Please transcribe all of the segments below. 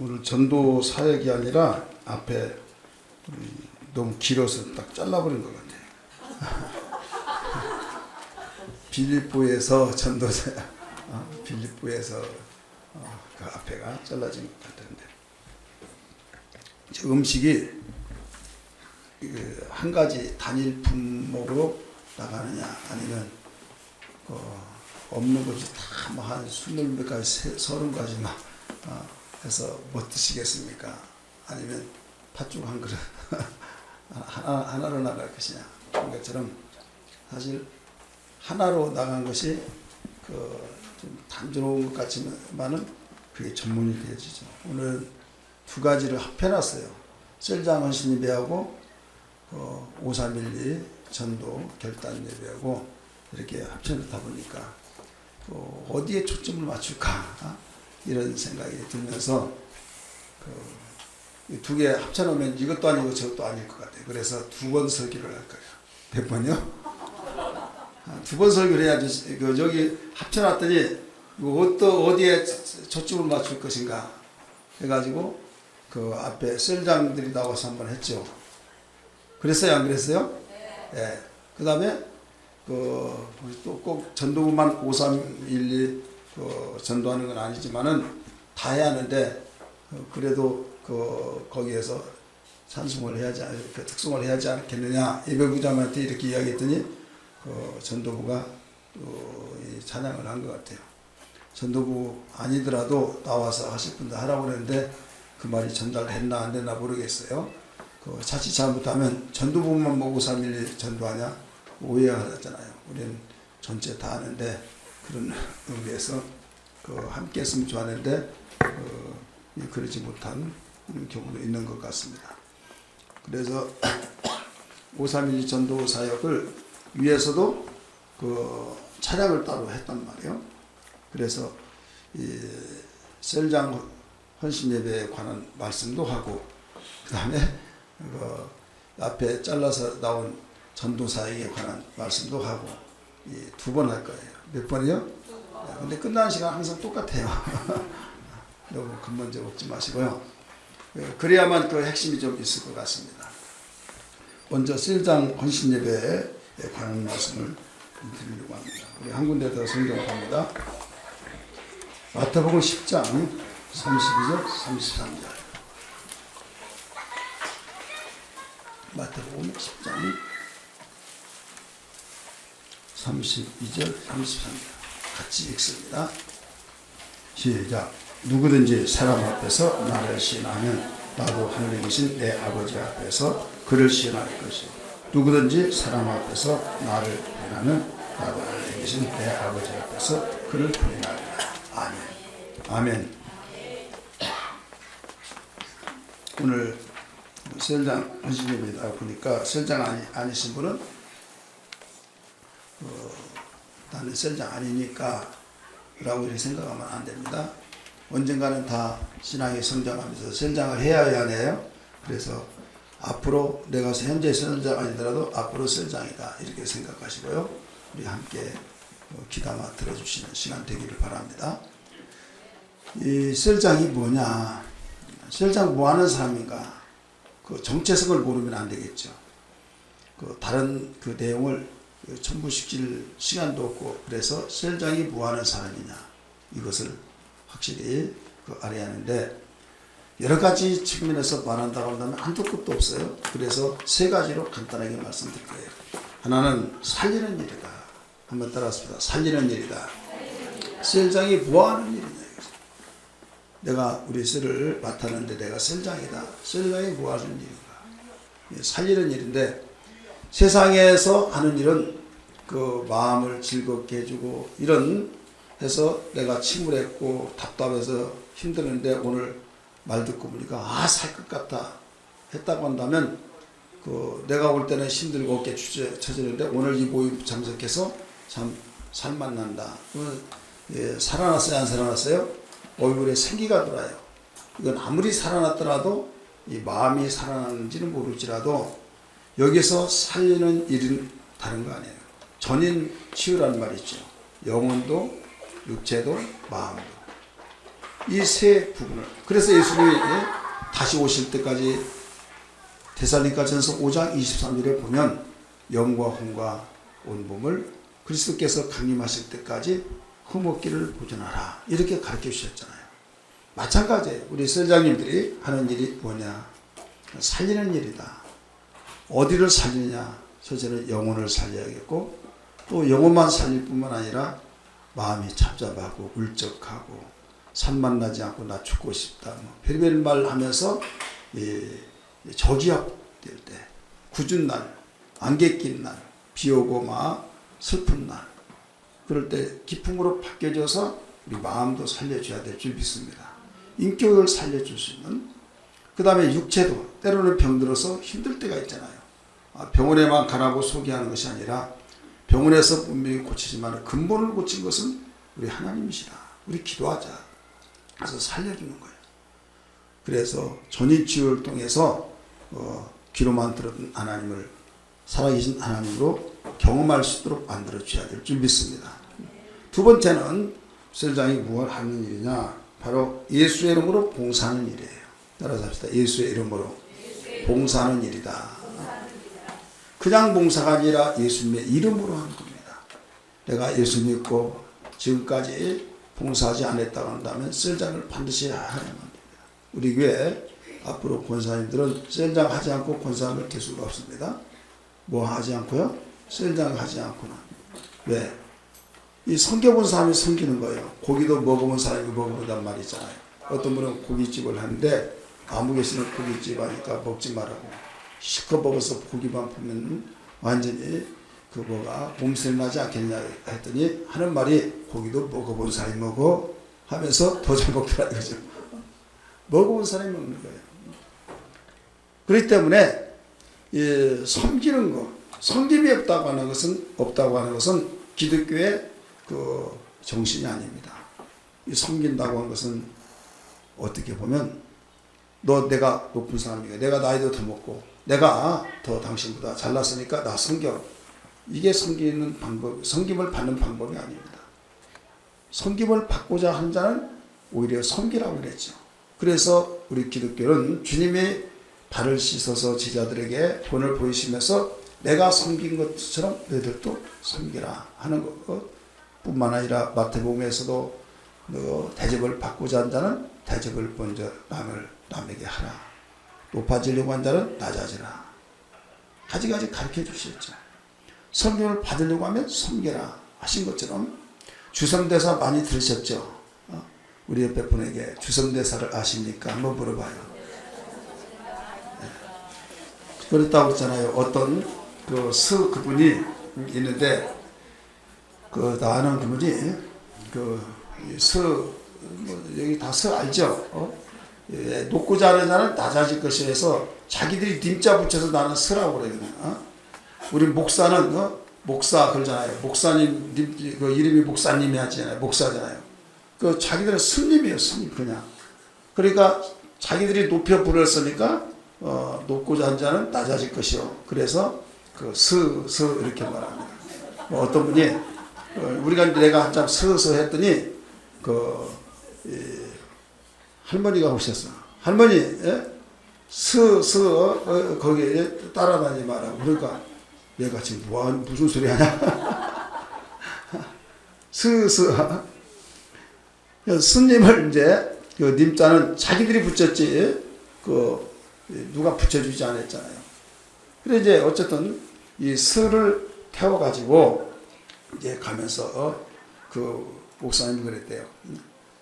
오늘 전도 사역이 아니라 앞에 너무 길어서 딱 잘라버린 것 같아요. 빌립보에서 전도사, 빌립보에서 그 앞에가 잘라진 것 같은데, 음식이 한 가지 단일 품목으로 나가느냐, 아니면 없는 것이 다 뭐 한 20몇 가지, 30가지 막 해서 뭐 드시겠습니까? 아니면 팥죽 한 그릇 하나로 나갈 것이냐. 그런 것처럼 사실 하나로 나간 것이 좀 단조로운 것 같지만은 그게 전문이 되어지죠. 오늘 두 가지를 합해놨어요. 셀장 헌신 예배하고 5312 전도 결단 예배하고 이렇게 합쳐놓다 보니까 어디에 초점을 맞출까 이런 생각이 들면서 두 개 합쳐놓으면 이것도 아니고 저것도 아닐 것 같아요. 그래서 두 번 설교를 할 거예요. 몇 번요? 두 번 설교를 해야지. 여기 합쳐놨더니 어디에 초점을 맞출 것인가 해가지고 그 앞에 셀장들이 나와서 한번 했죠. 그랬어요, 안 그랬어요? 네. 그 다음에 또 꼭 전도부만 5312 전도하는 건 아니지만은 다 해야 하는데 그래도 거기에서 찬송을 해야지, 특송을 해야지 않겠느냐. 예배부장한테 이렇게 이야기했더니 전도부가 이 찬양을 한 것 같아요. 전도부 아니더라도 나와서 하실 분들 하라고 그랬는데 그 말이 전달했나 안 됐나 모르겠어요. 자칫 잘못하면 전도부만 뭐 5312 전도하냐 오해하잖아요. 우리는 전체 다 하는데 그런 의미에서 함께 했으면 좋았는데 그러지 못한 경우도 있는 것 같습니다. 그래서 5312 전도 사역을 위해서도 찬양을 따로 했단 말이에요. 그래서 이 셀장 헌신 예배에 관한 말씀도 하고, 그 다음에 앞에 잘라서 나온 전도 사역에 관한 말씀도 하고, 두 번 할 거예요. 몇 번이요? 근데 끝나는 시간 항상 똑같아요. 너무 근본적 먹지 마시고요. 그래야만 그 핵심이 좀 있을 것 같습니다. 먼저 셀장 헌신 예배에 관한 말씀을 드리려고 합니다. 우리 한 군데 더 성경 봅니다. 마태복음 10장 32절 33절. 마태복음 10장 32절 33절 같이 읽습니다. 시작. 누구든지 사람 앞에서 나를 시인하면 나도 하늘에 계신 내 아버지 앞에서 그를 시인할 것이요. 누구든지 사람 앞에서 나를 부인하면 나도 하늘에 계신 내 아버지 앞에서 그를 부인하리라. 아멘. 아멘. 오늘 셀장 헌신 예배다 보니까 셀장 아니신 분은 나는 셀장 아니니까 라고 이렇게 생각하면 안 됩니다. 언젠가는 다 신앙이 성장하면서 셀장을 해야 하네요. 그래서 앞으로 내가 현재 셀장 아니더라도 앞으로 셀장이다 이렇게 생각하시고요. 우리 함께 귀담아 들어주시는 시간 되기를 바랍니다. 이 셀장이 뭐냐, 셀장 뭐 하는 사람인가, 그 정체성을 모르면 안 되겠죠. 다른 그 내용을 첨부시킬 시간도 없고, 그래서 셀장이 뭐 하는 사람이냐 이것을 확실히 알아야 하는데, 여러 가지 측면에서 말한다고 한다면 한도 끝도 없어요. 그래서 세 가지로 간단하게 말씀드릴 거예요. 하나는 살리는 일이다. 한번 따라하십니다. 살리는 일이다. 셀장이 뭐 하는 일이냐. 내가 우리 셀을 맡았는데 내가 셀장이다. 셀장이 뭐 하는 일인가. 살리는 일인데, 세상에서 하는 일은 그 마음을 즐겁게 해주고 이런 해서 내가 침울했고 답답해서 힘드는데 오늘 말 듣고 보니까 살 것 같다 했다고 한다면, 내가 올 때는 힘들고 어깨 처지는데 오늘 이 모임 참석해서 참 살맛난다. 살아났어요, 안 살아났어요? 얼굴에 생기가 돌아요. 이건 아무리 살아났더라도 이 마음이 살아났는지는 모를지라도 여기서 살리는 일은 다른 거 아니에요. 전인 치유라는 말이 있죠. 영혼도 육체도 마음도. 이 세 부분을. 그래서 예수님이 다시 오실 때까지 데살로니가전서 5장 23절에 보면 영과 혼과 온 몸을 그리스도께서 강림하실 때까지 흠없기를 보존하라 이렇게 가르쳐 주셨잖아요. 마찬가지예요. 우리 선장님들이 하는 일이 뭐냐? 살리는 일이다. 어디를 살리냐? 첫째는 영혼을 살려야겠고, 또 영혼만 살릴 뿐만 아니라 마음이 참잡하고 울적하고 산만 나지 않고 나 죽고 싶다, 별별 말 하면서 저기압 될 때, 굳은 날, 안개 낀 날, 비 오고 막 슬픈 날, 그럴 때 기쁨으로 바뀌어져서 우리 마음도 살려줘야 될 줄 믿습니다. 인격을 살려줄 수 있는. 그 다음에 육체도 때로는 병들어서 힘들 때가 있잖아요. 병원에만 가라고 소개하는 것이 아니라 병원에서 분명히 고치지만 근본을 고친 것은 우리 하나님이시다. 우리 기도하자. 그래서 살려주는 거예요. 그래서 전인치유를 통해서 귀로만 들었던 하나님을 살아계신 하나님으로 경험할 수 있도록 만들어줘야 될 줄 믿습니다. 두 번째는 셀장이 무엇을 하는 일이냐? 바로 예수의 이름으로 봉사하는 일이에요. 따라서 합시다. 예수의 이름으로 봉사하는 일이다. 그냥 봉사가 아니라 예수님의 이름으로 하는 겁니다. 내가 예수 믿고 지금까지 봉사하지 않았다고 한다면 셀장을 반드시 하는 겁니다. 우리 교회 앞으로 권사님들은 셀장 하지 않고 권사님을 될 수가 없습니다. 뭐 하지 않고요? 셀장 하지 않고는. 왜? 이 섬겨본 사람이 섬기는 거예요. 고기도 먹어본 사람이 먹어본단 말이 있잖아요. 어떤 분은 고깃집을 하는데 아무 계시는 고깃집 하니까 먹지 말라고. 시커 먹어서 고기만 보면 완전히 그 뭐가 몸살 나지 않겠냐 했더니 하는 말이 고기도 먹어본 사람이 먹어 하면서 더 잘 먹더라 이거죠. 먹어본 사람이 먹는 거예요. 그렇기 때문에 섬기는 거, 섬김이 없다고 하는 것은 기독교의 그 정신이 아닙니다. 이 섬긴다고 하는 것은 어떻게 보면 내가 높은 사람이니까 내가 나이도 더 먹고 내가 더 당신보다 잘났으니까 나 섬겨. 이게 섬기는 방법, 섬김을 받는 방법이 아닙니다. 섬김을 받고자 하는 자는 오히려 섬기라고 그랬죠. 그래서 우리 기독교는 주님이 발을 씻어서 제자들에게 본을 보이시면서 내가 섬긴 것처럼 너희들도 섬기라 하는 것뿐만 아니라 마태복음에서도 대접을 받고자 한 자는 대접을 먼저 남에게 하라. 높아지려고 한 자는 낮아지라. 가지가지 가르쳐 주셨죠. 섬김을 받으려고 하면 섬겨라 하신 것처럼 주성대사 많이 들으셨죠? 우리 옆에 분에게 주성대사를 아십니까? 한번 물어봐요. 네. 그렇다고 했잖아요. 어떤 그분이 있는데 나는 그분이 여기 다 알죠? 높고자 하는 자는 낮아질 것이라 해서 자기들이 님자 붙여서 나는 서라고 그래요. 우리 목사는 목사 그러잖아요. 목사님 그 이름이 목사님이 하잖아요. 목사잖아요. 자기들은 스님이에요. 스님 그냥. 그러니까 자기들이 높여 부르었으니까 높고자 한 자는 낮아질 것이요. 그래서 이렇게 말합니다. 어떤 분이 내가 한참 했더니 할머니가 오셨어. 할머니, 거기에 따라다니지 마라. 그러니까 얘가 지금 무슨 소리 하냐? 스님을 이제 님자는 자기들이 붙였지 누가 붙여주지 않았잖아요. 그래 이제 어쨌든 이 스를 태워가지고 이제 가면서 목사님이 그랬대요.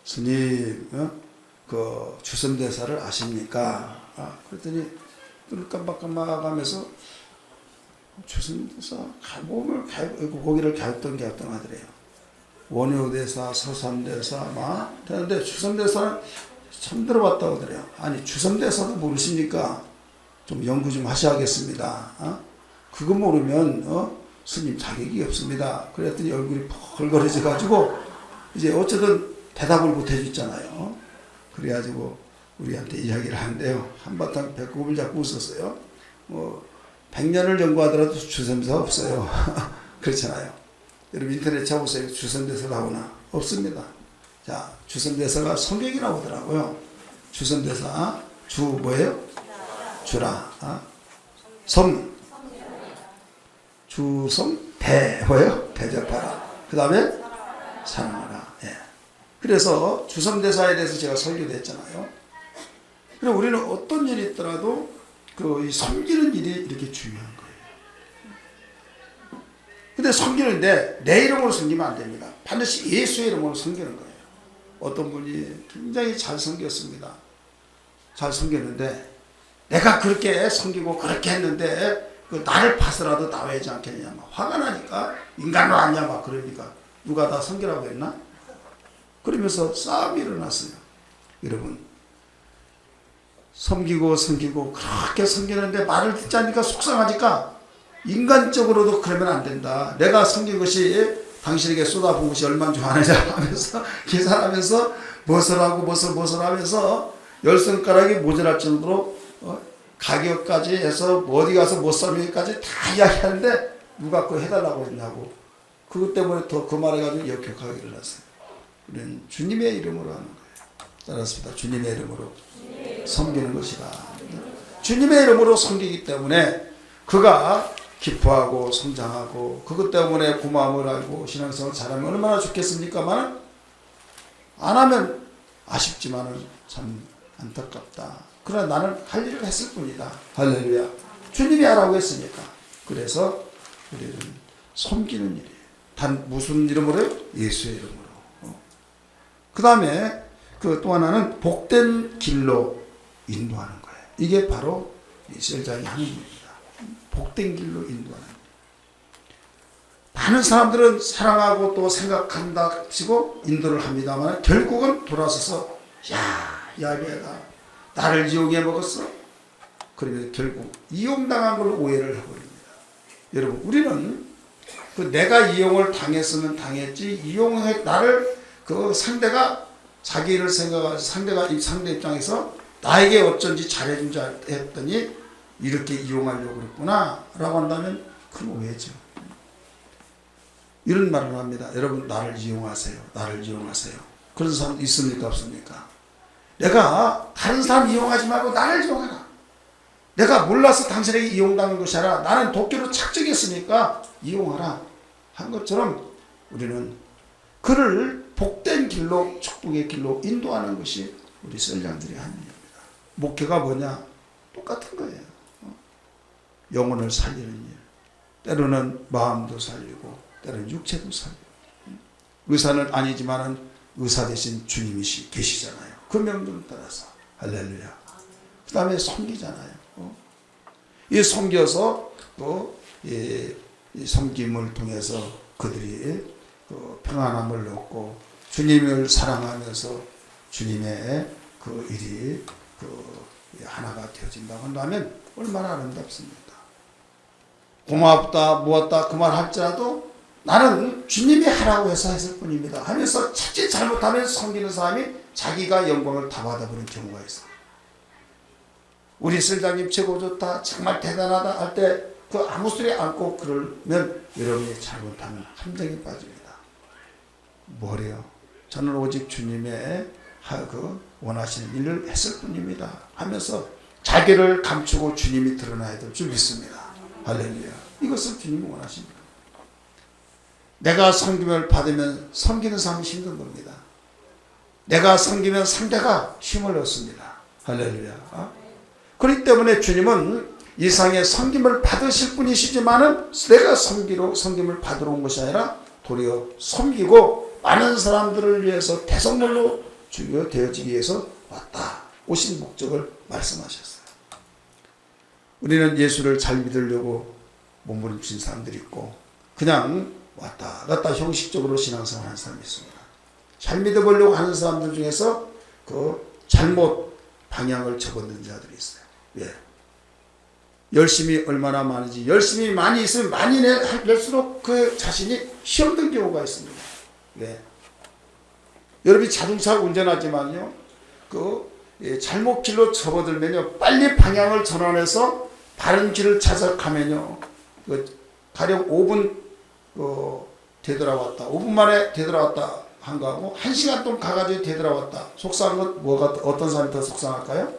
스님, 주섬대사를 아십니까? 그랬더니 눈을 깜박깜박하면서 주섬대사 고기를 갸우뚱 하더래요. 원효대사, 서산대사 막 되는데 주섬대사는 처음 들어봤다고 그래요. 아니 주섬대사도 모르십니까? 좀 연구 좀 하셔야겠습니다. 그거 모르면 스님 자격이 없습니다. 그랬더니 얼굴이 펄걸어져 가지고 이제 어쨌든 대답을 못 해줬잖아요. 그래가지고 우리한테 이야기를 하는데요. 한바탕 배꼽을 잡고 웃었어요. 100년을 연구하더라도 주섬대사 없어요. 그렇잖아요. 여러분 인터넷 쳐보세요. 주섬대사 나오나? 없습니다. 자, 주선대사가 성경이라고 하더라고요. 주선대사, 주 뭐예요? 주라. 주섬, 뭐예요? 대접하라. 그 다음에 사랑하라. 예. 그래서 주선대사에 대해서 제가 설교도 했잖아요. 그리고 우리는 어떤 일이 있더라도 이 섬기는 일이 이렇게 중요한 거예요. 근데 섬기는데 내 이름으로 섬기면 안 됩니다. 반드시 예수의 이름으로 섬기는 거예요. 어떤 분이 굉장히 잘 섬겼습니다. 잘 섬겼는데 내가 그렇게 섬기고 그렇게 했는데 나를 봐서라도 나와야지 않겠냐 막 화가 나니까 인간은 아니야 막 그러니까 누가 다 섬기라고 했나? 그러면서 싸움이 일어났어요. 여러분 섬기고 그렇게 섬기는데 말을 듣지 않으니까 속상하니까 인간적으로도 그러면 안 된다. 내가 섬긴 것이 당신에게 쏟아부은 것이 얼마나 좋아하느냐 하면서 계산하면서 무엇을 하면서 열 손가락이 모자랄 정도로 가격까지 해서 어디 가서 못 사면까지 다 이야기하는데 누가 그거 해달라고 했냐고. 그것 때문에 더 그 말해가지고 역격하게 일어났어요. 우리는 주님의 이름으로 하는 거예요. 따랐습니다. 주님의 이름으로 섬기는 것이다. 주님의 이름으로 섬기기 때문에 그가 기뻐하고 성장하고 그것 때문에 고마움을 알고 신앙생활을 잘하면 얼마나 좋겠습니까만 안 하면 아쉽지만은 참 안타깝다. 그러나 나는 할 일을 했을 뿐이다. 할렐루야. 주님이 하라고 했으니까. 그래서 우리는 섬기는 일이에요. 단 무슨 이름으로요? 예수의 이름으로. 그 다음에 또 하나는 복된 길로 인도하는 거예요. 이게 바로 셀장이 하는 일입니다. 복된 길로 인도하는 일. 많은 사람들은 사랑하고 또 생각한다 치고 인도를 합니다만 결국은 돌아서서 야비하다. 나를 이용해 먹었어. 그러면 결국 이용당한 걸로 오해를 해버립니다. 여러분 우리는 내가 이용을 당했으면 당했지 이용해 나를 상대가 자기를 생각하고 상대 입장에서 나에게 어쩐지 잘해준 줄 했더니 이렇게 이용하려고 그랬구나 라고 한다면 큰 오해죠. 이런 말을 합니다. 여러분 나를 이용하세요. 나를 이용하세요. 그런 사람 있습니까 없습니까? 내가 다른 사람 이용하지 말고 나를 이용하라. 내가 몰라서 당신에게 이용당한 것이 아니라 나는 도끼로 착정했으니까 이용하라 한 것처럼 우리는 그를 복된 길로 축복의 길로 인도하는 것이 우리 셀장들이 하는 일입니다. 목회가 뭐냐? 똑같은 거예요. 영혼을 살리는 일. 때로는 마음도 살리고 때로는 육체도 살리고. 의사는 아니지만은 의사 대신 주님이 계시잖아요. 그 명령을 따라서. 할렐루야. 그 다음에 섬기잖아요. 이 섬겨서 또 이 섬김을 통해서 그들이 평안함을 얻고 주님을 사랑하면서 주님의 그 일이 하나가 되어진다고 한다면 얼마나 아름답습니까? 고맙다 무엇다 그 말 할지라도 나는 주님이 하라고 해서 했을 뿐입니다 하면서 자칫 잘못하면 섬기는 사람이 자기가 영광을 다 받아버리는 경우가 있어요. 우리 선장님 최고 좋다 정말 대단하다 할 때 아무 소리 않고 그러면 여러분이 잘못하면 함정에 빠집니다. 뭐래요? 저는 오직 주님의 원하시는 일을 했을 뿐입니다 하면서 자기를 감추고 주님이 드러나야 될 줄 믿습니다. 할렐루야. 이것을 주님이 원하십니다. 내가 섬김을 받으면 섬기는 사람이 힘든 겁니다. 내가 섬기면 상대가 힘을 얻습니다. 할렐루야. 그렇기 때문에 주님은 이 세상에 섬김을 받으실 분이시지만은 내가 섬김을 받으러 온 것이 아니라 도리어 섬기고 많은 사람들을 위해서 대성물로 되어지기 위해서 오신 목적을 말씀하셨어요. 우리는 예수를 잘 믿으려고 몸부림친 사람들이 있고 그냥 왔다 갔다 형식적으로 신앙생활 하는 사람이 있습니다. 잘 믿어보려고 하는 사람들 중에서 잘못 방향을 접어든 자들이 있어요. 왜? 열심히 얼마나 많은지 열심히 많이 있으면 많이 낼수록 그 자신이 시험된 경우가 있습니다. 왜? 여러분이 자동차 운전하지만요 잘못 길로 접어들면요 빨리 방향을 전환해서 바른 길을 찾아가면요 가령 5분 되돌아왔다 5분 만에 되돌아왔다 한가하고 1시간 동안 가가지고 되돌아왔다. 속상한 건 뭐가 어떤 사람이 더 속상할까요?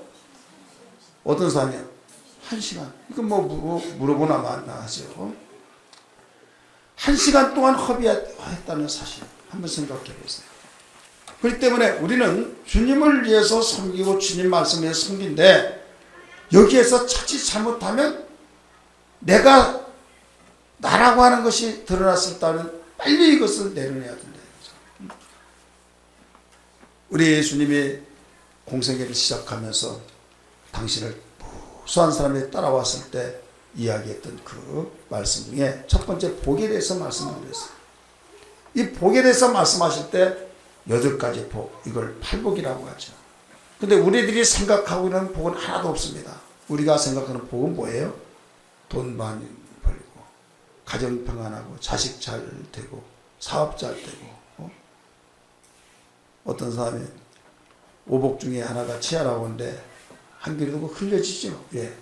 어떤 사람이요? 1시간. 이건 뭐 물어보나 마나 하죠. 1시간 동안 허비했다는 사실 한번 생각해 보세요. 그렇기 때문에 우리는 주님을 위해서 섬기고 주님 말씀에 섬긴데 여기에서 자칫 잘못하면 내가 나라고 하는 것이 드러났을 때는 빨리 이것을 내려내야 된다. 우리 예수님이 공생애를 시작하면서 당신을 무수한 사람이 따라왔을 때 이야기했던 그 말씀 중에 첫 번째 복에 대해서 말씀을 드렸어요. 이 복에 대해서 말씀하실 때 8가지 복, 이걸 팔복이라고 하죠. 근데 우리들이 생각하고 있는 복은 하나도 없습니다. 우리가 생각하는 복은 뭐예요? 돈 많이 벌고 가정 평안하고 자식 잘 되고 사업 잘 되고 어떤 사람이 오복 중에 하나가 치아라고 하는데 한 귀로 두고 흘려지죠. 예.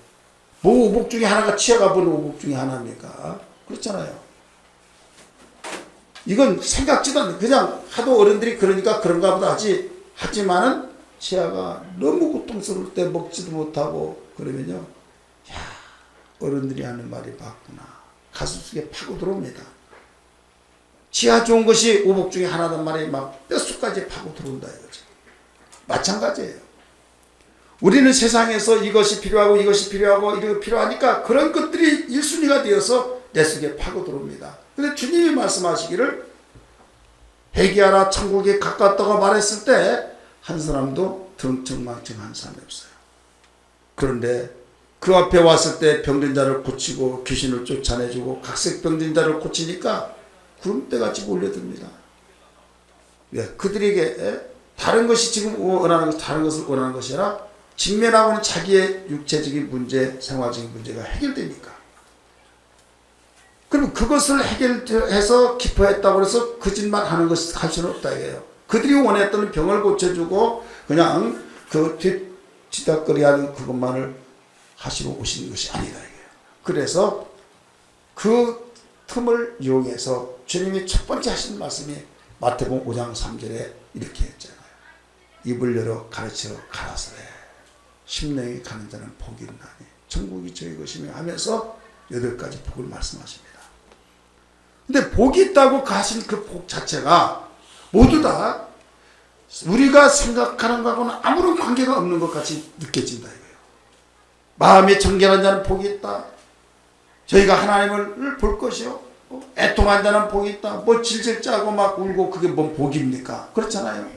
뭐 오복 중에 하나가 치아가 본 오복 중에 하나입니까? 그렇잖아요. 이건 생각지도 않는 그냥 하도 어른들이 그러니까 그런가 보다 하지만은 치아가 너무 고통스러울 때 먹지도 못하고 그러면요. 야, 어른들이 하는 말이 맞구나. 가슴속에 파고 들어옵니다. 치아 좋은 것이 오복 중에 하나단 말이 막 뼛속까지 파고 들어온다 이거죠. 마찬가지예요. 우리는 세상에서 이것이 필요하고 이것이 필요하고 이거 필요하니까 그런 것들이 1순위가 되어서 내 속에 파고 들어옵니다. 근데 주님이 말씀하시기를 회개하라 천국에 가깝다고 말했을 때 한 사람도 덩청망청한 사람이 없어요. 그런데 그 앞에 왔을 때 병든 자를 고치고 귀신을 쫓아내주고 각색 병든 자를 고치니까 구름대같이 몰려듭니다. 예, 그들에게 다른 것이 지금 원하는 것, 다른 것을 원하는 것이 아니라 직면하고 있는 자기의 육체적인 문제, 생활적인 문제가 해결되니까. 그럼 그것을 해결해서 기뻐했다고 해서 그 짓만 하는 것을 할 수는 없다 이거예요. 그들이 원했던 병을 고쳐주고 그냥 그 뒤닥거리 하는 그것만을 하시러 오시는 것이 아니다 이거예요. 그래서 그 틈을 이용해서 주님이 첫 번째 하신 말씀이 마태복음 5장 3절에 이렇게 했잖아요. 입을 열어 가르치러 가라사대 심령이 가는 자는 복이 있나니 천국이 저희 것이며 하면서 8가지 복을 말씀하십니다. 근데 복이 있다고 하신 그 복 자체가 모두 다 우리가 생각하는 것하고는 아무런 관계가 없는 것 같이 느껴진다 이거예요. 마음이 정결한 자는 복이 있다. 저희가 하나님을 볼 것이요. 애통한 자는 복이 있다. 뭐 질질 짜고 막 울고 그게 뭔 복입니까? 그렇잖아요.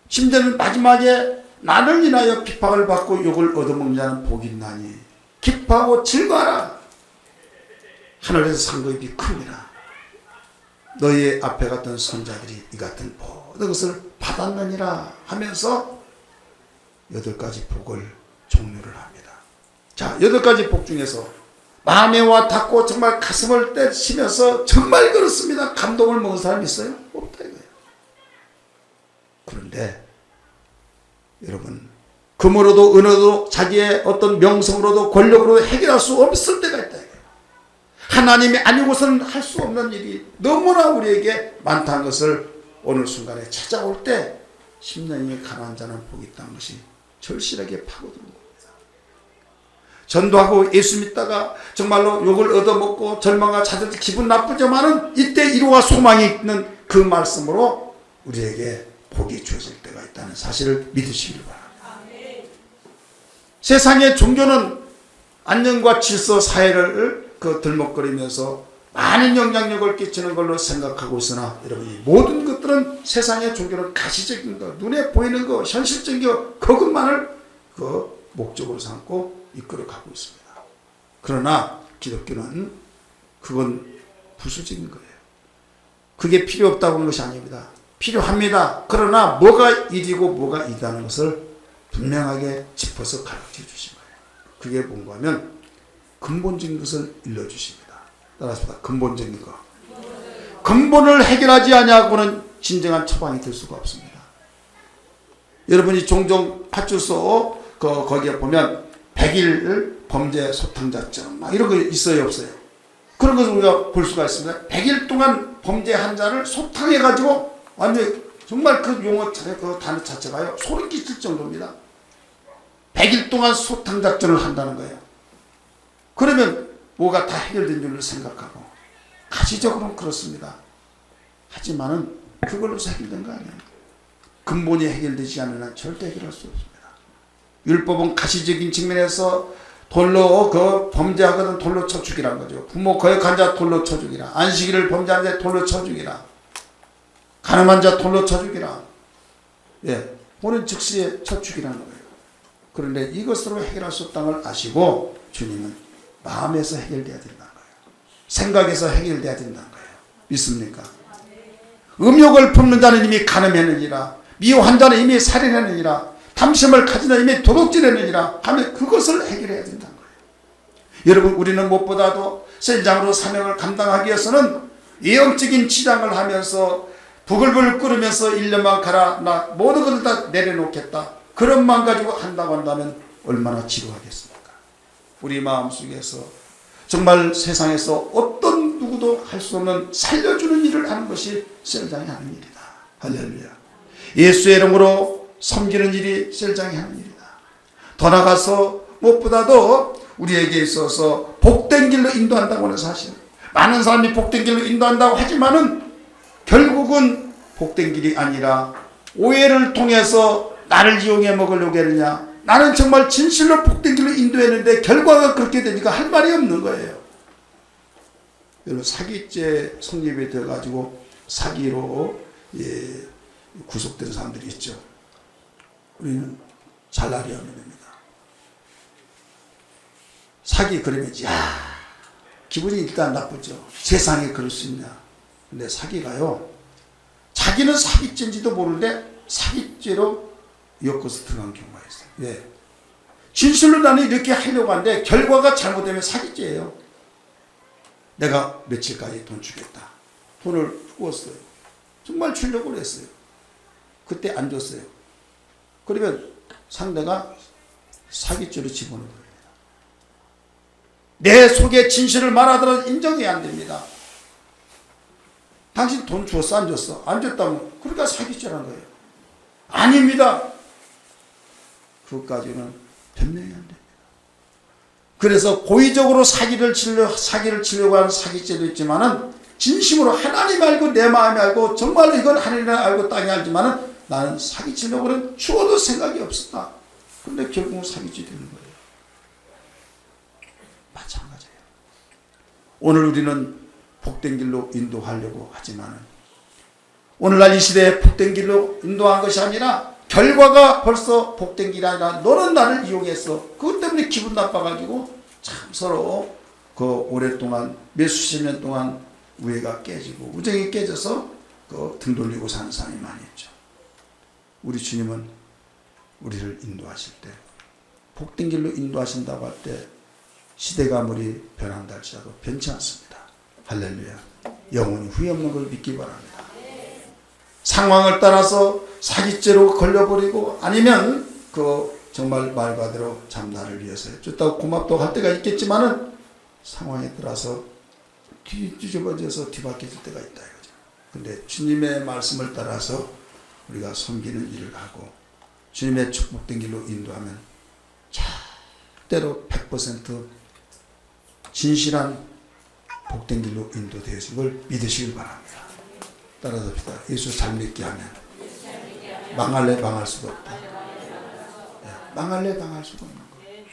심지어는 마지막에 나를 인하여 핍박을 받고 욕을 얻어먹는 자는 복이 있나니 기뻐하고 즐거워라. 하늘에서 상급이 큽니다. 너희의 앞에 갔던 선자들이 이 같은 모든 것을 받았느니라 하면서 8가지 복을 종류를 합니다. 자, 8가지 복 중에서 마음에 와 닿고 정말 가슴을 때리면서 정말 그렇습니다. 감동을 먹은 사람이 있어요? 없다 이거예요. 그런데 여러분 금으로도 은으로도 자기의 어떤 명성으로도 권력으로도 해결할 수 없을 때가 있다 이거예요. 하나님이 아니고서는 할 수 없는 일이 너무나 우리에게 많다는 것을 오늘 순간에 찾아올 때 심령이 가난한 자는 복이 있다는 것이 절실하게 파고드는 겁니다. 전도하고 예수 믿다가 정말로 욕을 얻어먹고 절망과 자들 기분 나쁘지만은 이때 이루와 소망이 있는 그 말씀으로 우리에게 복이 주어질 때가 있다는 사실을 믿으시길 바랍니다. 세상의 종교는 안녕과 질서 사회를 들먹거리면서 많은 영향력을 끼치는 걸로 생각하고 있으나 여러분이 모든 것들은 세상의 종교는 가시적인 것, 눈에 보이는 것, 현실적인 것 그것만을 그 목적으로 삼고 이끌어가고 있습니다. 그러나 기독교는 그건 부수적인 거예요. 그게 필요 없다고 하는 것이 아닙니다. 필요합니다. 그러나 뭐가 일이고 뭐가 이다는 것을 분명하게 짚어서 가르쳐 주신 거예요. 그게 뭔가 하면 근본적인 것을 일러주십니다. 따라서 근본적인 거. 근본을 해결하지 아니하고는 진정한 처방이 될 수가 없습니다. 여러분이 종종 파출소 거기에 보면 100일 범죄 소탕자증 막 이런 거 있어요 없어요? 그런 것을 우리가 볼 수가 있습니다. 100일 동안 범죄한 자를 소탕해가지고 완전히 정말 그 용어 그 단어 자체가요 소름 끼칠 정도입니다. 100일 동안 소탕 작전을 한다는 거예요. 그러면 뭐가 다 해결된 줄로 생각하고 가시적으로는 그렇습니다. 하지만은 그걸로서 해결된 거 아니에요. 근본이 해결되지 않는 한 절대 해결할 수 없습니다. 율법은 가시적인 측면에서 돌로 그 범죄하거든 돌로 쳐 죽이란 거죠. 부모 거역한 자 돌로 쳐 죽이라. 안식일을 범죄한 자 돌로 쳐 죽이라. 가늠한 자 돌로 쳐 죽이라. 예, 보는 즉시에 쳐 죽이라는 거예요. 그런데 이것으로 해결할 수 없다는 걸 아시고 주님은 마음에서 해결돼야 된다는 거예요. 생각에서 해결돼야 된다는 거예요. 믿습니까? 음욕을 품는 자는 이미 간음했느니라. 미워한 자는 이미 살인했느니라. 탐심을 가진 자는 이미 도둑질했느니라 하면 그것을 해결해야 된다는 거예요. 여러분, 우리는 무엇보다도 셀장으로 사명을 감당하기 위해서는 예언적인 치장을 하면서 부글부글 끓으면서 1년만 가라, 나 모든 것을 다 내려놓겠다, 그런 마음 가지고 한다고 한다면 얼마나 지루하겠습니까? 우리 마음속에서 정말 세상에서 어떤 누구도 할 수 없는 살려주는 일을 하는 것이 셀장이 하는 일이다. 할렐루야. 예수의 이름으로 섬기는 일이 셀장이 하는 일이다. 더 나아가서 무엇보다도 우리에게 있어서 복된 길로 인도한다고 하는 사실, 많은 사람이 복된 길로 인도한다고 하지만은 결국은 복된 길이 아니라 오해를 통해서 나를 이용해 먹으려고 하느냐, 나는 정말 진실로 복된 길로 인도했는데 결과가 그렇게 되니까 할 말이 없는 거예요. 여러분, 사기죄 성립이 되어가지고 사기로 구속된 사람들이 있죠. 우리는 잘라리 하면 됩니다. 사기 그러면 기분이 일단 나쁘죠. 세상에 그럴 수 있냐. 근데 사기가요, 자기는 사기죄인지도 모르는데 사기죄로 엮어서 들어간 경우가 있어요. 왜? 진실로 나는 이렇게 하려고 하는데 결과가 잘못되면 사기죄예요. 내가 며칠까지 돈 주겠다. 돈을 주었어요. 정말 주려고 했어요. 그때 안 줬어요. 그러면 상대가 사기죄로 집어넣는 겁니다. 내 속에 진실을 말하더라도 인정이 안 됩니다. 당신 돈 줬어, 안 줬어? 안 줬다면 그러니까 사기죄라는 거예요. 아닙니다. 그것까지는 변명이 안 됩니다. 그래서 고의적으로 사기를 치려고 하는 사기죄도 있지만은 진심으로 하나님 알고 내 마음이 알고 정말로 이건 하나님 알고 땅이 알지만은 나는 사기 치려고는 추워도 생각이 없었다. 그런데 결국은 사기죄 되는 거예요. 마찬가지예요. 오늘 우리는 복된 길로 인도하려고 하지만은 오늘날 이 시대에 복된 길로 인도한 것이 아니라 결과가 벌써 복된 길이 아니라 너는 나를 이용했어. 그것 때문에 기분 나빠가지고 참 서로 그 오랫동안 몇 수십 년 동안 우애가 깨지고 우정이 깨져서 그 등 돌리고 사는 사람이 많이 있죠. 우리 주님은 우리를 인도하실 때, 복된 길로 인도하신다고 할 때 시대가 아무리 변한다 할지라도 변치 않습니다. 할렐루야. 영원히 후회 없는 걸 믿기 바랍니다. 상황을 따라서 사기죄로 걸려버리고 아니면 그 정말 말 그대로 나를 위해서 해줬다고 고맙다고 할 때가 있겠지만은 상황에 따라서 뒤집어져서 뒤바뀌어질 때가 있다 이거죠. 근데 주님의 말씀을 따라서 우리가 섬기는 일을 하고 주님의 축복된 길로 인도하면 절대로 100% 진실한 복된 길로 인도되어진 걸 믿으시길 바랍니다. 따라잡시다. 예수 잘 믿게 하면 망할래 망할 수가 없다. 망할래 망할 수가 없는 거예요.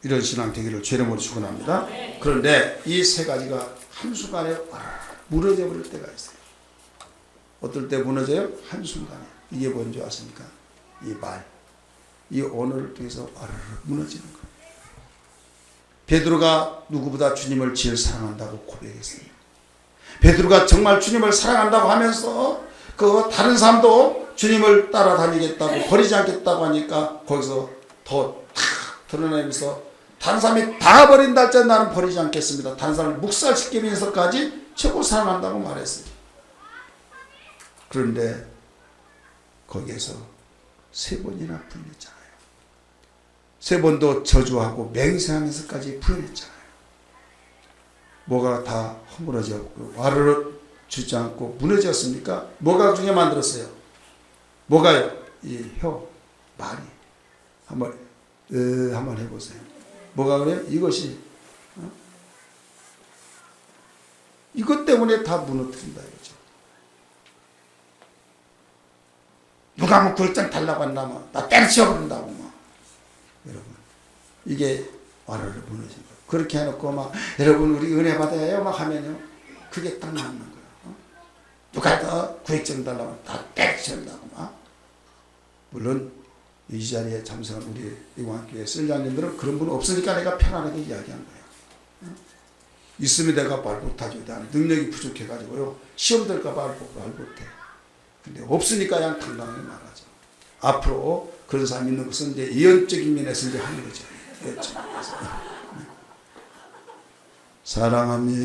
이런 신앙 되기를 죄 이름으로 축원합니다. 그런데 이 세 가지가 한순간에 무너져 버릴 때가 있어요. 어떨 때 무너져요? 한순간에. 이게 뭔지 아십니까? 이 말, 이 언어를 통해서 무너지는 거예요. 베드로가 누구보다 주님을 제일 사랑한다고 고백했어요. 베드로가 정말 주님을 사랑한다고 하면서 그 다른 사람도 주님을 따라다니겠다고 버리지 않겠다고 하니까 거기서 더 탁 드러내면서 다른 사람이 다 버린다 할때 나는 버리지 않겠습니다. 다른 사람을 묵살시키면서까지 최고 사랑한다고 말했어요. 그런데 거기에서 3번이나 부인했잖아요. 3번도 저주하고 맹세하면서까지 부인했잖아요. 뭐가 다 허물어졌고 와르르 주지 않고 무너졌습니까? 뭐가 중에 만들었어요? 뭐가요? 이 혀, 말이. 한번 해보세요. 뭐가 그래요? 이것이 이것 때문에 다 무너뜨린다 이거죠. 누가 뭐 글장 달라고 한다면 나 때려치워버린다고 막. 여러분 이게 와르르 무너진 거예요. 그렇게 해놓고 막 여러분 우리 은혜 받아요 막 하면요 그게 딱 맞는 거예요. 누가 더 구획장 달라고 다 때려치운다고 막. 물론 이 자리에 참석한 우리 이광교회 선장님들은 그런 분 없으니까 내가 편안하게 이야기한 거예요. 있으면 내가 말 못하죠. 능력이 부족해가지고요 시험 될까 말 못해. 근데 없으니까 그냥 당당하게 말하죠. 앞으로 그런 사람이 있는 것은 이제 예언적인 면에서 이제 하는 거죠.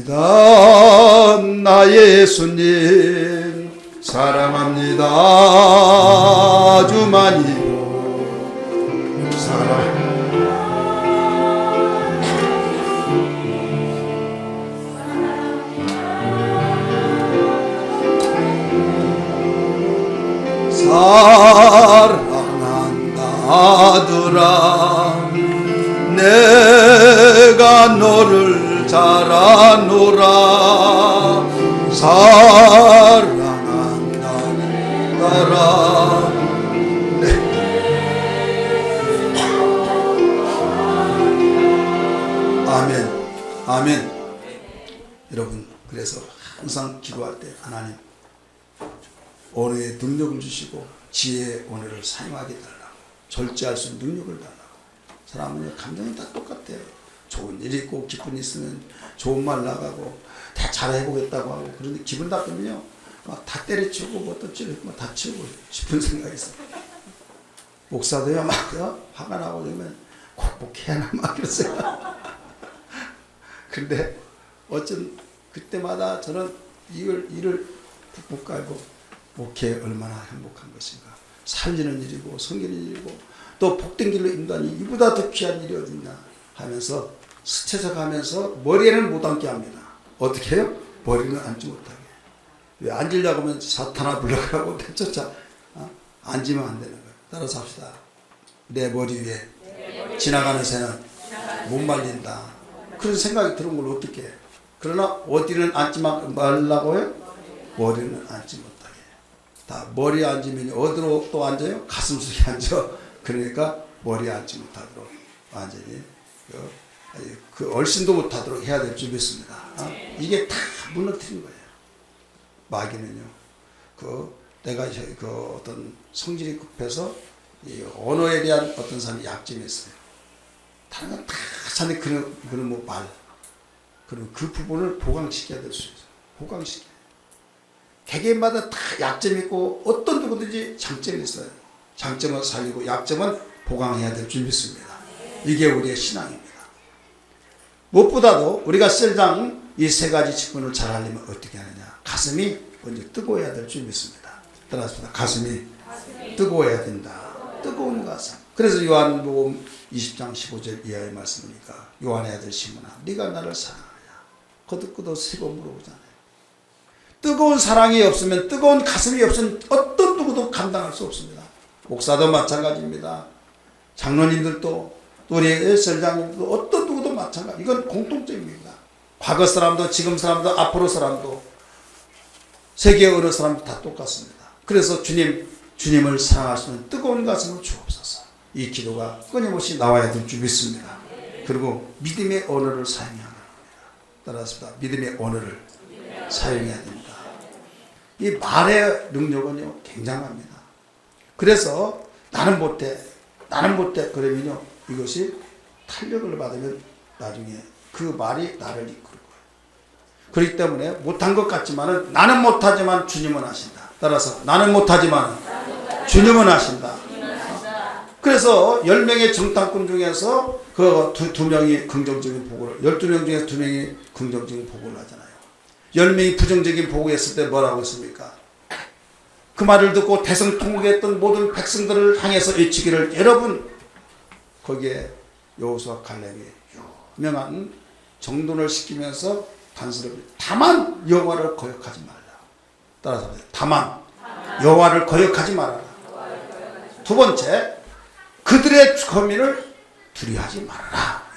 사랑합니다 나의 예수님 사랑합니다 아주 많이 사랑 사랑한다 아들아 내가 너를 잘 아노라 사랑한다 따라 아멘 아멘. 여러분 그래서 항상 기도할 때 하나님 언어의 능력을 주시고 지혜의 언어를 사용하게 달라고 절제할 수 있는 능력을 달라고. 사람은 감정이 다 똑같아요. 좋은 일이 있고 기쁜 일 있으면 좋은 말 나가고 다 잘해보겠다고 하고 그런데 기분 나쁘면요 막 다 때려치우고 뭐 또 찌르고 다 치우고 싶은 생각이 있어요. 목사도요 막 화가 나고 그러면 꼭 목회하나 막 그랬어요. 근데 어쩐 그때마다 저는 이를 푹푹 깔고 목회 얼마나 행복한 것인가. 살리는 일이고 섬기는 일이고 또 복된 길로 인도하니 이보다 더 귀한 일이 어딨나 하면서 스쳐서 가면서 머리에는 못 앉게 합니다. 어떻게 해요? 머리는 앉지 못하게. 왜 앉으려고 하면 사탄아 불러가고 내쫓아. 앉으면 안 되는 거예요. 따라서 합시다. 내 머리 위에 지나가는 새는 못 말린다. 그런 생각이 들은 걸 어떻게 해. 그러나 어디는 앉지 말라고 해요? 머리는 앉지 못하게. 다 머리에 앉으면 어디로 또 앉아요? 가슴 속에 앉아. 그러니까 머리에 앉지 못하도록 완전히 그 얼씬도 못하도록 해야 될 줄 믿습니다. 이게 다 무너뜨린 거예요. 마귀는요. 내가 어떤 성질이 급해서 이 언어에 대한 어떤 사람이 약점이 있어요. 다른 건 다 자네 그런 뭐 말. 그럼 그 부분을 보강시켜야 될 수 있어요. 보강시켜. 개개인마다 다 약점이 있고 어떤 누구든지 장점이 있어요. 장점은 살리고 약점은 보강해야 될 줄 믿습니다. 이게 우리의 신앙입니다. 무엇보다도 우리가 셀장 이 세 가지 직분을 잘 하려면 어떻게 하느냐. 가슴이 먼저 뜨거워야 될 줄 믿습니다. 따라서 가슴이 뜨거워야 된다. 뜨거운 가슴. 그래서 요한복음 20장 15절 이하의 말씀이니까 요한의 아들 시몬아 네가 나를 사랑하냐. 거듭거듭 세 번 물어보잖아요. 뜨거운 사랑이 없으면 뜨거운 가슴이 없으면 어떤 누구도 감당할 수 없습니다. 목사도 마찬가지입니다. 장로님들도 우리 설장님도 어떤 누구도 마찬가지. 이건 공통점입니다. 과거 사람도 지금 사람도 앞으로 사람도 세계 어느 사람도 다 똑같습니다. 그래서 주님을 사랑할 수 있는 뜨거운 가슴을 주옵소서. 이 기도가 끊임없이 나와야 될 줄 믿습니다. 그리고 믿음의 언어를 사용해야 합니다. 따라서 믿음의 언어를 사용해야 됩니다. 이 말의 능력은요 굉장합니다. 그래서 나는 못해 그러면요 이것이 탄력을 받으면 나중에 그 말이 나를 이끌 거예요. 그렇기 때문에 못한 것 같지만은 나는 못하지만 주님은 하신다. 따라서 나는 못하지만 주님은 하신다. 그래서 10명의 정탐꾼 중에서 그 두 명이 긍정적인 보고를 12명 중에서 2명이 긍정적인 보고를 하잖아요. 10명이 부정적인 보고했을 때 뭐라고 했습니까? 그 말을 듣고 대성통곡했던 모든 백성들을 향해서 외치기를 여러분 거기에 여호수아 칼렙이 유명한 정돈을 시키면서 단서를 다만 여호와를 거역하지 말라. 따라서 다만 여호와를 거역하지 말아라. 두 번째, 그들의 거민을 두려워하지 말아라.